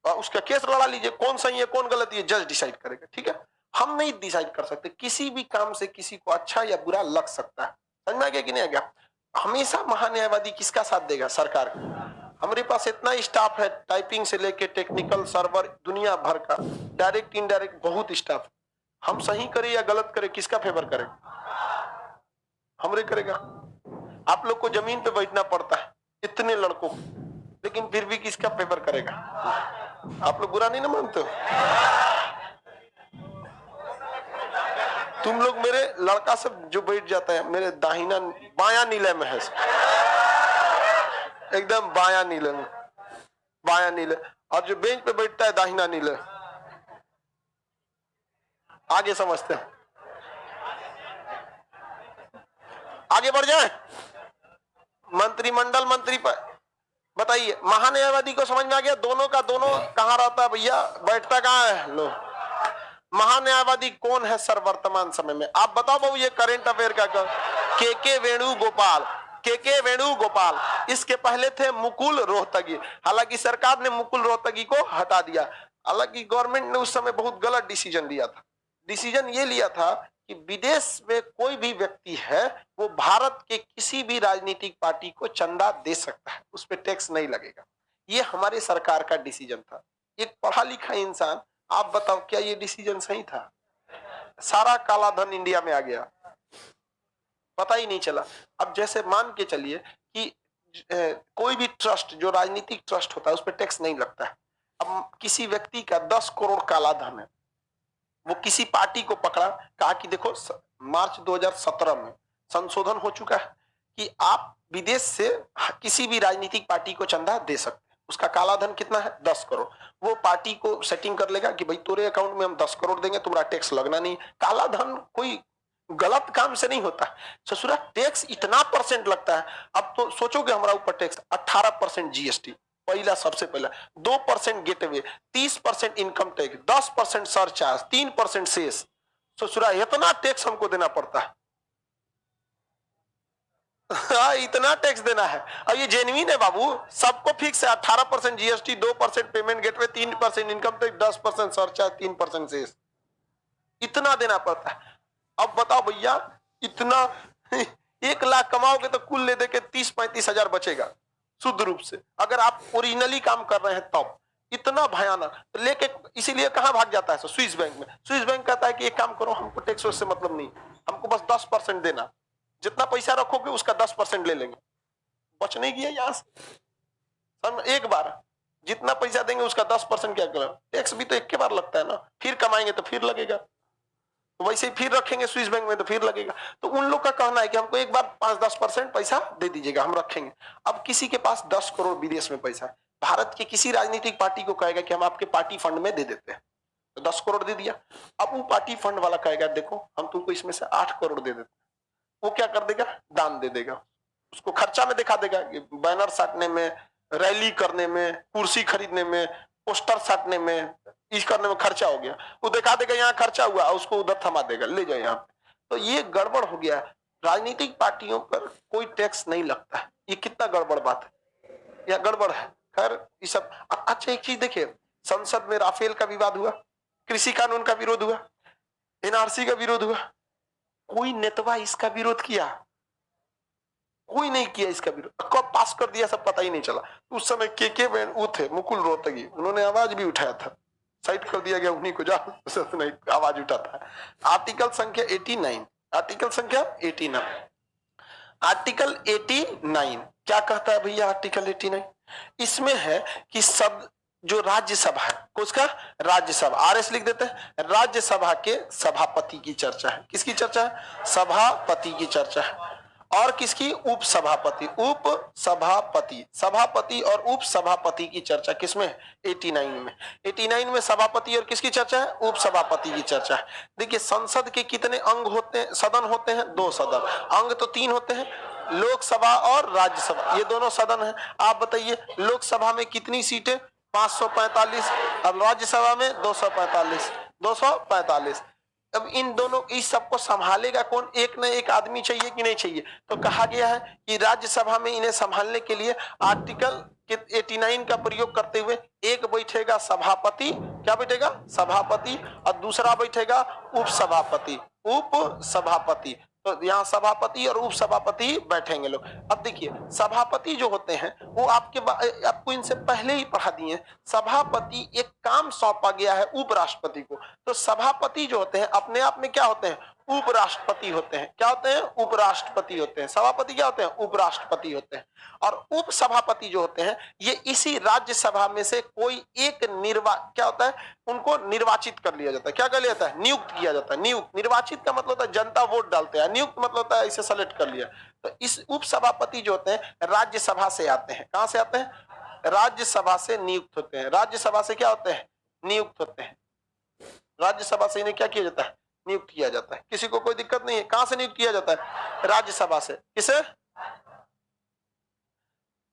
और उसका केस लड़ा लीजिए, कौन सही है कौन गलत है जज डिसाइड करेगा, ठीक है? हम नहीं डिसाइड कर सकते। किसी भी काम से किसी को अच्छा या बुरा लग सकता है। समझ में आ गया कि नहीं आ गया? हमेशा महान्यायवादी किसका साथ देगा? सरकार का। हमारे पास इतना स्टाफ है, टाइपिंग से लेके टेक्निकल सर्वर दुनिया भर का, डायरेक्ट इनडायरेक्ट बहुत स्टाफ। हम सही करें या गलत करें, किसका फेवर करें? हमरे करेगा। आप लोग को जमीन पे बैठना पड़ता है इतने लड़कों को, लेकिन फिर भी किसका फेवर करेगा? आप लोग बुरा नहीं ना मानते हो? तुम लोग मेरे लड़का सब जो बैठ जाता है मेरे दाहिना बाया नीले में है, एकदम बाया नीले में, बाया नीले, और जो बेंच पे बैठता है दाहिना नीले। आगे समझते हैं, आगे बढ़ जाए। मंत्रिमंडल मंत्री पर बताइए, महान्यायवादी को समझ में आ गया? दोनों का दोनों कहां रहता है भैया? बैठता कहां है? लो, महान्यायवादी कौन है सर वर्तमान समय में? आप बताओ बाबू, ये करंट अफेयर का के वेणुगोपाल। के वेणुगोपाल, इसके पहले थे मुकुल रोहतगी। हालांकि सरकार ने मुकुल रोहतगी को हटा दिया। हालांकि गवर्नमेंट ने उस समय बहुत गलत डिसीजन लिया था। डिसीजन ये लिया था कि विदेश में कोई भी व्यक्ति है वो भारत के किसी भी राजनीतिक पार्टी को चंदा दे सकता है, उस पर टैक्स नहीं लगेगा। ये हमारे सरकार का डिसीजन था। एक पढ़ा लिखा इंसान, आप बताओ क्या ये डिसीजन सही था? सारा काला धन इंडिया में आ गया, पता ही नहीं चला। अब जैसे मान के चलिए कि कोई भी ट्रस्ट, जो राजनीतिक ट्रस्ट होता है, उस पर टैक्स नहीं लगता है। अब किसी व्यक्ति का 10 करोड़ काला धन है, वो किसी पार्टी को पकड़ा, कहा कि देखो मार्च 2017 में संशोधन हो चुका है कि आप विदेश से किसी भी राजनीतिक पार्टी को चंदा दे सकते हैं। उसका काला धन कितना है? 10 करोड़। वो पार्टी को सेटिंग कर लेगा कि भाई तेरे अकाउंट में हम 10 करोड़ देंगे, तुम्हारा टैक्स लगना नहीं। काला धन कोई गलत काम से नहीं होता। ससुरा टैक्स इतना परसेंट लगता है। अब तो सोचोगे हमारा ऊपर टैक्स 18% जीएसटी, पहला सबसे पहला 2% gateway, 30% income tax, 10% surcharge, 3% cess. ससुरा इतना टैक्स हमको देना पड़ता है। इतना टैक्स देना है। और ये जेन्युइन है बाबू, सबको फिक्स है। 18% GST, 2% payment gateway, 3% income tax, 10% surcharge, 3% cess. इतना देना पड़ता है। अब बताओ भैया, इतना 1 लाख कमाओगे तो कुल ले दे के 30-35 हजार बचेगा शुद्ध रूप से, अगर आप ओरिजिनली काम कर रहे हैं तब। इतना भयानक तो लेके इसीलिए कहां भाग जाता है? स्विस बैंक में। स्विस बैंक कहता है कि एक काम करो, हमको टैक्स से मतलब नहीं, हमको बस 10% देना, जितना पैसा रखोगे उसका 10% ले लेंगे। बच नहीं गया यहां से। एक बार जितना पैसा देंगे उसका 10% क्या करें? टैक्स भी तो एक के बार लगता है ना, फिर कमाएंगे तो फिर लगेगा, वैसे ही फिर रखेंगे स्विस बैंक में तो फिर लगेगा। तो उन लोग का कहना है कि हमको एक बार 5-10% पैसा दे दीजिएगा, हम रखेंगे। अब किसी के पास 10 करोड़ विदेश में पैसा है, भारत के किसी राजनीतिक पार्टी को कहेगा कि हम आपके पार्टी फंड में दे देते हैं, तो 10 करोड़ दे दिया। अब वो पार्टी फंड वाला कहेगा देखो हम तुमको इसमें से 8 करोड़ दे देते हैं। वो क्या कर देगा? दान दे देगा, उसको खर्चा में दिखा देगा कि बैनर साटने में, रैली करने में, कुर्सी खरीदने में, पोस्टर साटने में, इस करने में खर्चा हो गया। वो दिखा देगा यहाँ खर्चा हुआ, उसको उधर थमा देगा, ले जाए यहाँ पे। तो ये गड़बड़ हो गया। राजनीतिक पार्टियों पर कोई टैक्स नहीं लगता है। ये कितना गड़बड़ बात है, या गड़बड़ है। खैर ये सब। अच्छा एक चीज देखिए, संसद में राफेल का विवाद हुआ, कृषि कानून का विरोध हुआ, एनआरसी का विरोध हुआ, कोई नेतवा इसका विरोध किया? कोई नहीं किया इसका विरोध। कब पास कर दिया सब पता ही नहीं चला। उस समय के वो थे मुकुल रोहतगी, उन्होंने आवाज भी उठाया था, साइड कर दिया गया उन्हीं को, जा नहीं आवाज उठाता है। आर्टिकल संख्या 89, आर्टिकल संख्या 89, आर्टिकल 89 क्या कहता है भैया? आर्टिकल 89 इसमें है कि सब जो राज्यसभा है, उसका राज्यसभा, आरएस लिख देते हैं, राज्यसभा के सभापति की चर्चा है। किसकी चर्चा है? सभापति की चर्चा है। और किसकी? उपसभापति, उपसभापति, सभापति और उपसभापति की चर्चा किसमें? 89 में। 89 में सभापति और किसकी चर्चा है? उपसभापति की चर्चा है। देखिए संसद के कितने अंग होते हैं, सदन होते हैं? 2 सदन। अंग तो 3 होते हैं, लोकसभा और राज्यसभा, ये दोनों सदन है। आप बताइए लोकसभा में कितनी सीटें? 545। अब राज्यसभा में 245। 245। अब इन दोनों, इस सबको संभालेगा कौन? एक न एक आदमी चाहिए कि नहीं चाहिए? तो कहा गया है कि राज्यसभा में इन्हें संभालने के लिए आर्टिकल 89 का प्रयोग करते हुए एक बैठेगा सभापति, क्या बैठेगा? सभापति, और दूसरा बैठेगा उपसभापति। उपसभापति, तो यहाँ सभापति और उपसभापति बैठेंगे लोग। अब देखिए सभापति जो होते हैं वो आपको इनसे पहले ही पढ़ा दिए। सभापति एक काम सौंपा गया है उपराष्ट्रपति को, तो सभापति जो होते हैं अपने आप में क्या होते हैं? उपराष्ट्रपति होते हैं। क्या होते हैं? उपराष्ट्रपति होते हैं। सभापति क्या होते हैं? उपराष्ट्रपति होते हैं। और उपसभापति जो होते हैं ये इसी राज्यसभा में से कोई एक क्या होता है? उनको निर्वाचित कर लिया जाता है। क्या कर लिया जाता है? नियुक्त किया जाता है। नियुक्त, निर्वाचित का मतलब होता है जनता वोट डालते हैं, नियुक्त मतलब होता है इसे सेलेक्ट कर लिया। तो इस उपसभापति जो होते हैं राज्यसभा से आते हैं। कहां से आते हैं? राज्यसभा से नियुक्त होते हैं। राज्यसभा से क्या होते हैं? नियुक्त होते हैं। राज्यसभा से इन्हें क्या किया जाता है? नियुक्त किया जाता है। किसी को कोई दिक्कत नहीं है। कहां से नियुक्त किया जाता है? राज्यसभा से। किसे?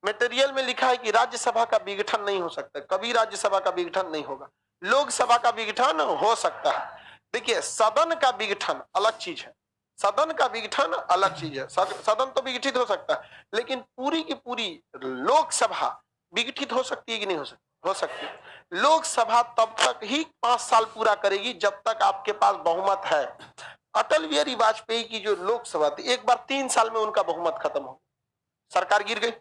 मटेरियल में लिखा है कि राज्यसभा का विघटन नहीं हो सकता, कभी राज्यसभा का विघटन नहीं होगा। लोकसभा का विघटन हो सकता है। देखिए सदन का विघटन अलग चीज है, सदन का विघटन अलग चीज है। सदन तो विघटित हो सकता है, लेकिन पूरी की पूरी लोकसभा विघटित हो सकती है कि नहीं हो सकती? हो सकती है। लोकसभा तब तक ही 5 साल पूरा करेगी जब तक आपके पास बहुमत है। अटल बिहारी वाजपेयी की जो लोकसभा थी, एक बार 3 साल में उनका बहुमत खत्म हो, सरकार गिर गई।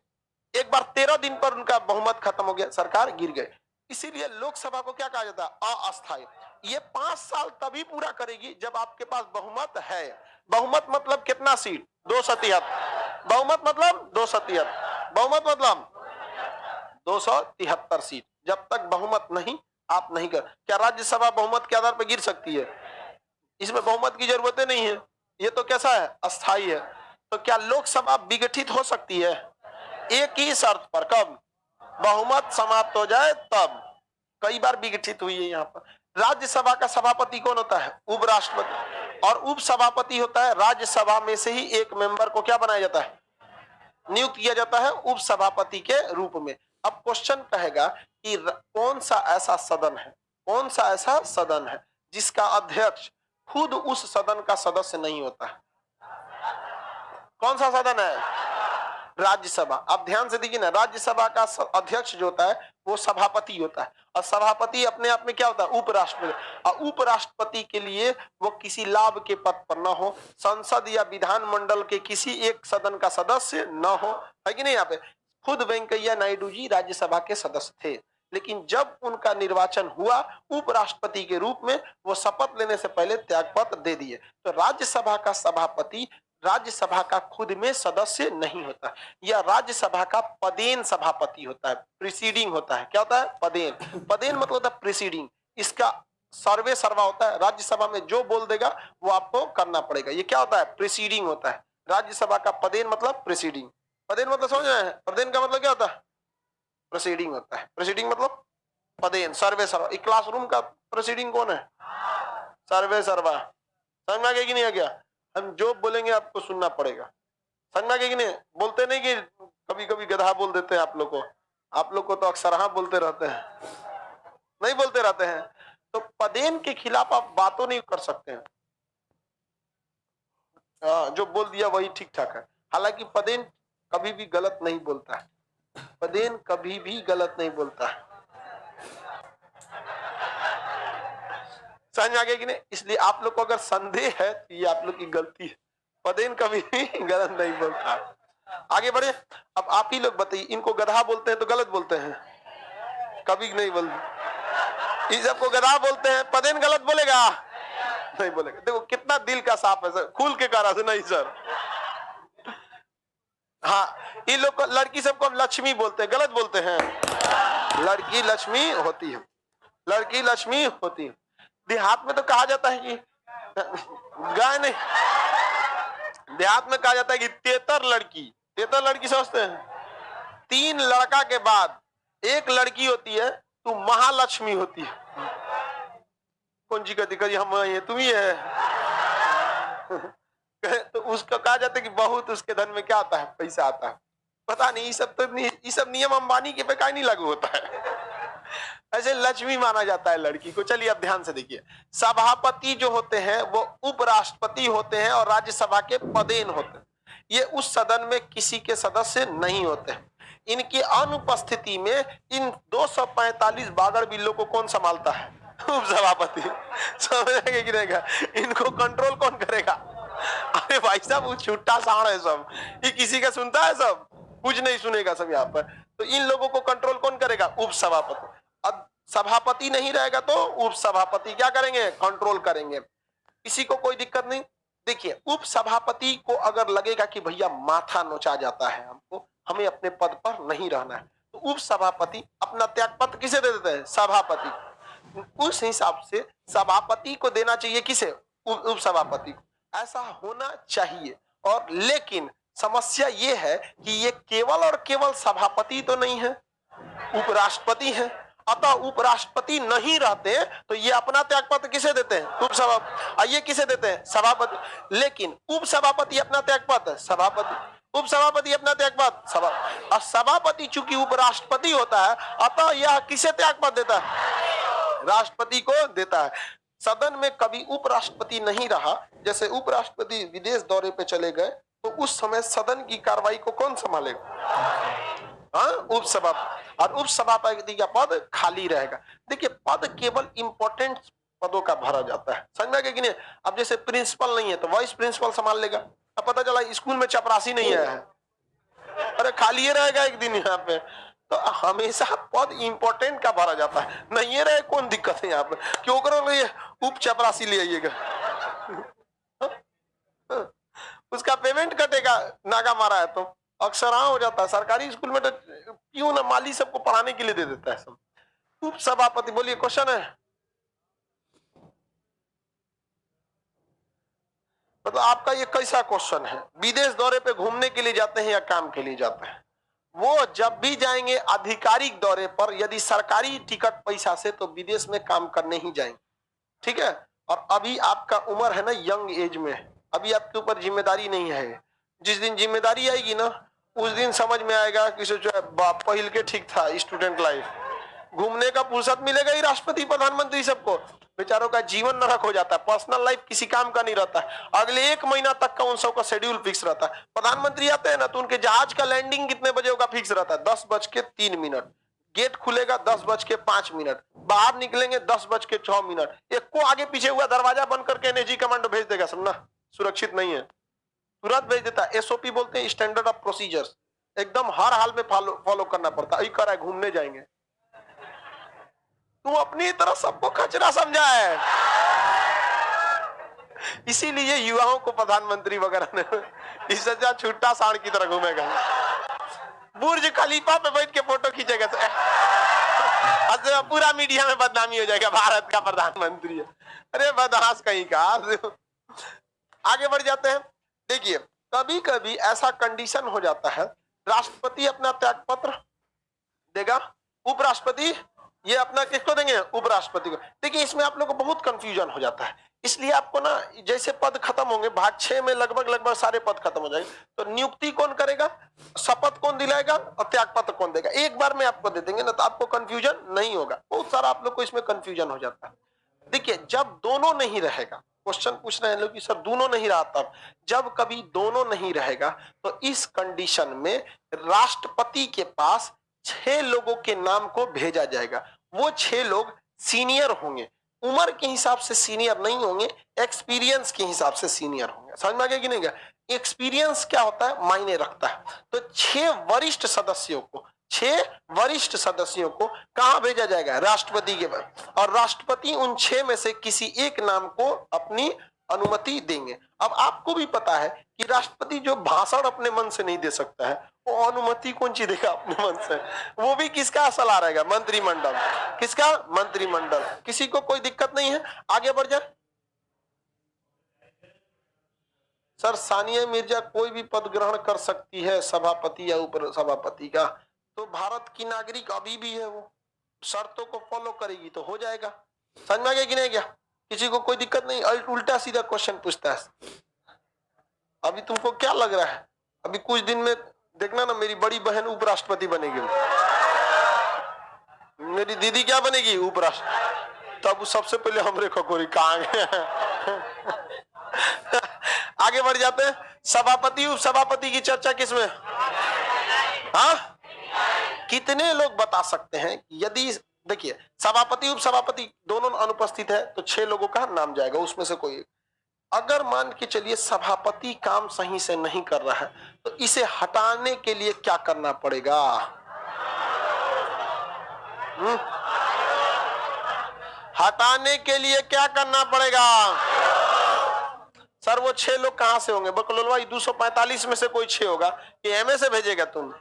एक बार 13 दिन पर उनका बहुमत खत्म हो गया, सरकार गिर गई। इसीलिए लोकसभा को क्या कहा जाता है? अस्थायी। ये 5 साल तभी पूरा करेगी जब आपके पास बहुमत है। बहुमत मतलब कितना सीट? 273। बहुमत मतलब 273। बहुमत मतलब 273 सीट। जब तक बहुमत नहीं, आप नहीं कर। क्या राज्यसभा बहुमत के आधार पर गिर सकती है? इसमें बहुमत की जरूरत नहीं है, ये तो कैसा है? अस्थायी है। तो क्या लोकसभा विघटित हो सकती है? एक ही शर्त पर, कब? बहुमत समाप्त हो जाए तब। कई बार विघटित हुई है यहाँ पर। राज्यसभा का सभापति कौन होता है? उपराष्ट्रपति। और उपसभापति होता है राज्यसभा में से ही एक मेंबर को क्या बनाया जाता है? नियुक्त किया जाता है उपसभापति के रूप में। अब क्वेश्चन कहेगा कि कौन सा ऐसा सदन है, कौन सा ऐसा सदन है जिसका अध्यक्ष खुद उस सदन का सदस्य नहीं होता है? कौन सा सदन है? राज्यसभा। अब ध्यान से देखिए ना, राज्यसभा का अध्यक्ष जो होता है वो सभापति होता है, और सभापति अपने आप में क्या होता है? उपराष्ट्रपति। और उपराष्ट्रपति के लिए वो किसी लाभ के पद पर न हो, संसद या विधानमंडल के किसी एक सदन का सदस्य न हो, है कि नहीं? यहाँ पे खुद वेंकैया नायडू जी राज्यसभा के सदस्य थे, लेकिन जब उनका निर्वाचन हुआ उपराष्ट्रपति के रूप में, वो शपथ लेने से पहले त्यागपत्र दे दिए। तो राज्यसभा का सभापति राज्यसभा का खुद में सदस्य नहीं होता, या राज्यसभा का पदेन सभापति होता है, प्रीसीडिंग होता है। क्या होता है? पदेन। पदेन मतलब होता है प्रीसीडिंग। इसका सर्वे सर्वा होता है, राज्यसभा में जो बोल देगा वो आपको करना पड़ेगा। ये क्या होता है? प्रीसीडिंग होता है। राज्यसभा का पदेन मतलब प्रीसीडिंग। पदेन मतलब समझ रहे हैं? पदेन का मतलब क्या होता है? प्रोसीडिंग होता है। प्रोसीडिंग मतलब पदेन, सर्वे सर्वा। क्लासरूम का प्रोसीडिंग कौन है? सर्वे सर्वा। समझ में आ गया कि नहीं आ गया? हम जो बोलेंगे आपको सुनना पड़ेगा। समझ में आ गया कि नहीं? बोलते नहीं कि कभी कभी गधा बोल देते हैं आप लोग को। आप लोग को तो अक्सर हाँ बोलते रहते हैं, नहीं बोलते रहते हैं। तो पदेन के खिलाफ आप बातों नहीं कर सकते हैं। जो बोल दिया वही ठीक ठाक है। हालांकि पदेन कभी भी गलत नहीं बोलता है, पदेन कभी भी गलत नहीं बोलता है। समझ आ गया कि नहीं? इसलिए आप लोग को अगर संदेह है तो ये आप लोग की गलती है। पदेन कभी भी गलत नहीं बोलता। आगे बढ़े। अब आप ही लोग बताइए, इनको गधा बोलते हैं तो गलत बोलते हैं? कभी नहीं बोलते। इस सबको गधा बोलते हैं, पदेन गलत बोलेगा? नहीं बोलेगा। देखो कितना दिल का साफ है सर, खुल के कह रहा है। नहीं सर, हाँ इन लोग को, लड़की सबको हम लक्ष्मी बोलते हैं, गलत बोलते हैं? लड़की लक्ष्मी होती है, लड़की लक्ष्मी होती है। देहात में तो कहा जाता है कि गाय नहीं, देहात में कहा जाता है कि तेतर लड़की। तेतर लड़की समझते हैं? 3 लड़का के बाद एक लड़की होती है तो महालक्ष्मी होती है। कौन जी का दिक्कत? हम तुम ही है। तो उसको कहा जाता है कि बहुत उसके धन में क्या आता है, पैसा आता है। पता नहीं, ये सब नियम अंबानी के पे का नहीं लागू होता है। ऐसे लक्ष्मी माना जाता है लड़की को। चलिए अब ध्यान से देखिए, सभापति जो होते हैं वो उपराष्ट्रपति होते हैं और राज्यसभा के पदेन होते हैं। ये उस सदन में किसी के सदस्य नहीं होते। इनकी अनुपस्थिति में इन 245 बागड़ बिल्लों को कौन संभालता है? उपसभापति। समझेंगे कि नहीं? इनको कंट्रोल कौन करेगा? अरे भाई साहब, वो छुट्टा साण है सब, ये किसी का सुनता है? सब कुछ नहीं सुनेगा सब यहाँ पर। तो इन लोगों को कंट्रोल कौन करेगा? उपसभापति। अब सभापति नहीं रहेगा तो उपसभापति क्या करेंगे? कंट्रोल करेंगे। किसी को कोई दिक्कत नहीं। देखिए, उपसभापति को अगर लगेगा कि भैया माथा नोचा जाता है हमको, हमें अपने पद पर नहीं रहना है, तो उपसभापति अपना त्यागपत्र किसे दे देते हैं? सभापति। उस हिसाब से सभापति को देना चाहिए किसे? उपसभापति को। ऐसा होना चाहिए। और लेकिन समस्या ये है कि ये केवल और केवल सभापति तो नहीं है, उपराष्ट्रपति है। अतः उपराष्ट्रपति नहीं रहते तो ये अपना त्यागपत्र किसे देते हैं? उपसभापति। ये किसे देते हैं? सभापति। लेकिन उपसभापति अपना त्यागपत्र सभापति, उपसभापति अपना त्यागपत्र सभा। और सभापति चूंकि उपराष्ट्रपति होता है, अतः यह किसे त्यागपत्र देता है? राष्ट्रपति को देता है। सदन में कभी उपराष्ट्रपति नहीं रहा, जैसे उपराष्ट्रपति विदेश दौरे पे चले गए तो उस समय सदन की कार्रवाई को कौन संभालेगा? उपसभापति। और उपसभापति का पद खाली रहेगा। देखिए, पद केवल इंपॉर्टेंट पदों का भरा जाता है, समझ में कि नहीं? अब जैसे प्रिंसिपल नहीं है तो वाइस प्रिंसिपल संभाल लेगा। अब पता चला स्कूल में चपरासी नहीं आया है, अरे खाली रहेगा एक दिन यहाँ पे। तो हमेशा पद इंपॉर्टेंट का भरा जाता है, नहीं ये रहे कौन दिक्कत है यहाँ पे, क्यों करो ये उप चपरासी ले आइएगा। उसका पेमेंट कटेगा, नागा मारा है तो अक्सर हो जाता है। सरकारी स्कूल में तो क्यों ना माली सबको पढ़ाने के लिए दे देता है सब। उप सभापति, बोलिए क्वेश्चन है? मतलब आपका ये कैसा क्वेश्चन है? विदेश दौरे पे घूमने के लिए जाते हैं या काम के लिए जाते हैं? वो जब भी जाएंगे आधिकारिक दौरे पर, यदि सरकारी टिकट पैसा से, तो विदेश में काम करने ही जाएंगे, ठीक है? और अभी आपका उम्र है ना, यंग एज में, अभी आपके ऊपर जिम्मेदारी नहीं है। जिस दिन जिम्मेदारी आएगी ना, उस दिन समझ में आएगा कि पहल के ठीक था स्टूडेंट लाइफ। घूमने का फुर्सत मिलेगा ही राष्ट्रपति प्रधानमंत्री सबको, बेचारों का जीवन नरक हो जाता है। पर्सनल लाइफ किसी काम का नहीं रहता है। अगले 1 महीना तक का उन सबका शेड्यूल फिक्स रहता है। प्रधानमंत्री आते हैं ना तो उनके जहाज का लैंडिंग कितने बजे होगा फिक्स रहता है, 10:03। गेट खुलेगा 10:05, बाहर निकलेंगे 10:06। एक को आगे पीछे हुआ दरवाजा बंद करके एनएजी कमांडो भेज देगा, समझना सुरक्षित नहीं है, तुरंत भेज देता है। एसओपी बोलते हैं, स्टैंडर्ड ऑफ प्रोसीजर्स, एकदम हर हाल में फॉलो करना पड़ता है। कर घूमने जाएंगे, तू अपनी तरह सबको कचरा समझा है, इसीलिए युवाओं को प्रधानमंत्री वगैरह ने इस छुट्टा साड़ की तरह घूमेगा, बुर्ज खलीफा पे बैठ के फोटो खींचेगा, पूरा मीडिया में बदनामी हो जाएगा, भारत का प्रधानमंत्री है। अरे बदहास कहीं का। आगे बढ़ जाते हैं। देखिए, कभी कभी ऐसा कंडीशन हो जाता है, राष्ट्रपति अपना त्यागपत्र देगा, उपराष्ट्रपति ये अपना किसको देंगे? उपराष्ट्रपति को। देखिए, इसमें आप लोग को बहुत कंफ्यूजन हो जाता है, इसलिए आपको ना जैसे पद खत्म होंगे, भाग 6 में लगभग सारे पद खत्म हो जाएंगे। तो नियुक्ति कौन करेगा, शपथ कौन दिलाएगा और त्यागपत्र कौन देगा, एक बार में आपको दे देंगे ना, तो आपको कंफ्यूजन नहीं होगा। बहुत सारा आप लोग को इसमें कंफ्यूजन हो जाता है। देखिए, जब दोनों नहीं रहेगा, क्वेश्चन पूछ रहे हैं लोग कि सर दोनों नहीं रहा, तब जब कभी दोनों नहीं रहेगा तो इस कंडीशन में राष्ट्रपति के पास 6 लोगों के नाम को भेजा जाएगा। वो 6 लोग सीनियर होंगे, उम्र के हिसाब से सीनियर नहीं होंगे, एक्सपीरियंस के हिसाब से सीनियर होंगे। समझ में आ गया कि नहीं? एक्सपीरियंस क्या होता है, मायने रखता है। तो 6 वरिष्ठ सदस्यों को कहां भेजा जाएगा? राष्ट्रपति के पास। और राष्ट्रपति उन 6 में से किसी एक नाम को अपनी अनुमति देंगे। अब आपको भी पता है कि राष्ट्रपति जो भाषण अपने मन से नहीं दे सकता है, वो अनुमति कौन सी देगा अपने मन से? वो भी किसका सलाह रहेगा? मंत्रिमंडल। किसका? मंत्रिमंडल। किसी को कोई दिक्कत नहीं है? आगे बढ़ जाए। सर, सानिया मिर्जा कोई भी पद ग्रहण कर सकती है, सभापति या उप सभापति का? तो भारत की नागरिक अभी भी है, वो शर्तों को फॉलो करेगी तो हो जाएगा। समझ में आ गया कि नहीं? क्या किसी को कोई दिक्कत नहीं? उल्टा सीधा क्वेश्चन पूछता है। अभी तुमको क्या लग रहा है, अभी कुछ दिन में देखना ना, मेरी बड़ी बहन उपराष्ट्रपति बनेगी, मेरी दीदी क्या बनेगी, उपराष्ट्र। तब सबसे पहले हमरे खकोरी कहाँ गए। आगे बढ़ जाते हैं। सभापति उपसभापति की चर्चा किसमें, हाँ? कितने लोग बता सकते हैं कि यदि, देखिए, सभापति उपसभापति दोनों अनुपस्थित है तो 6 लोगों का नाम जाएगा, उसमें से कोई एक। अगर मान के चलिए सभापति काम सही से नहीं कर रहा है तो इसे हटाने के लिए क्या करना पड़ेगा? हटाने के लिए क्या करना पड़ेगा? सर वो 6 लोग कहां से होंगे? बकलोलवा 245 में से कोई 6 होगा कि एमए से भेजेगा तुम?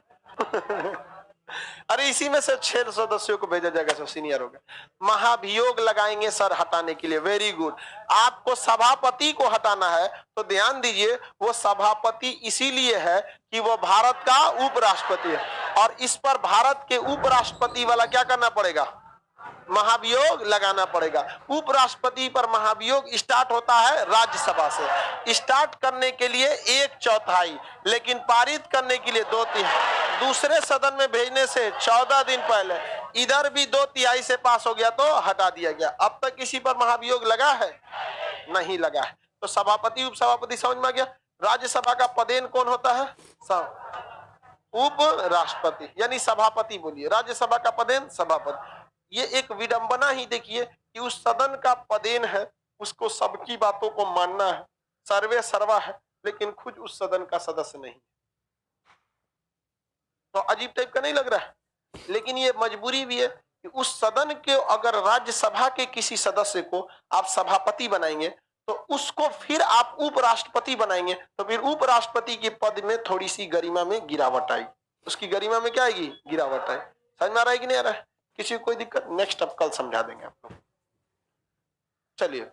अरे इसी में से 6 सदस्यों को भेजा जाएगा, सब सीनियर हो गए। महाभियोग लगाएंगे सर हटाने के लिए, वेरी गुड। आपको सभापति को हटाना है तो ध्यान दीजिए, वो सभापति इसीलिए है कि वो भारत का उपराष्ट्रपति है, और इस पर भारत के उपराष्ट्रपति वाला क्या करना पड़ेगा? महाभियोग लगाना पड़ेगा। उपराष्ट्रपति पर महाभियोग स्टार्ट होता है राज्यसभा से। स्टार्ट करने के लिए 1/4, लेकिन पारित करने के लिए 2/3, दूसरे सदन में भेजने से 14 दिन पहले इधर भी 2/3 से पास हो गया तो हटा दिया गया। अब तक किसी पर महाभियोग लगा है? नहीं लगा है। तो सभापति उपसभापति समझ में आ गया। राज्यसभा का पदेन कौन होता है? उपराष्ट्रपति, यानी सभापति बोलिए, राज्यसभा का पदेन सभापति। ये एक विडंबना ही देखिए कि उस सदन का पदेन है, उसको सबकी बातों को मानना है, सर्वे सर्वा है, लेकिन खुद उस सदन का सदस्य नहीं। तो अजीब टाइप का नहीं लग रहा है? लेकिन ये मजबूरी भी है कि उस सदन के अगर राज्यसभा के किसी सदस्य को आप सभापति बनाएंगे तो उसको फिर आप उपराष्ट्रपति बनाएंगे तो फिर उपराष्ट्रपति के पद में थोड़ी सी गरिमा में गिरावट आएगी। उसकी गरिमा में क्या आएगी? गिरावट आएगी। समझ में आ रहा है कि नहीं आ रहा है? किसी को कोई दिक्कत? नेक्स्ट अब कल समझा देंगे आपको। चलिए।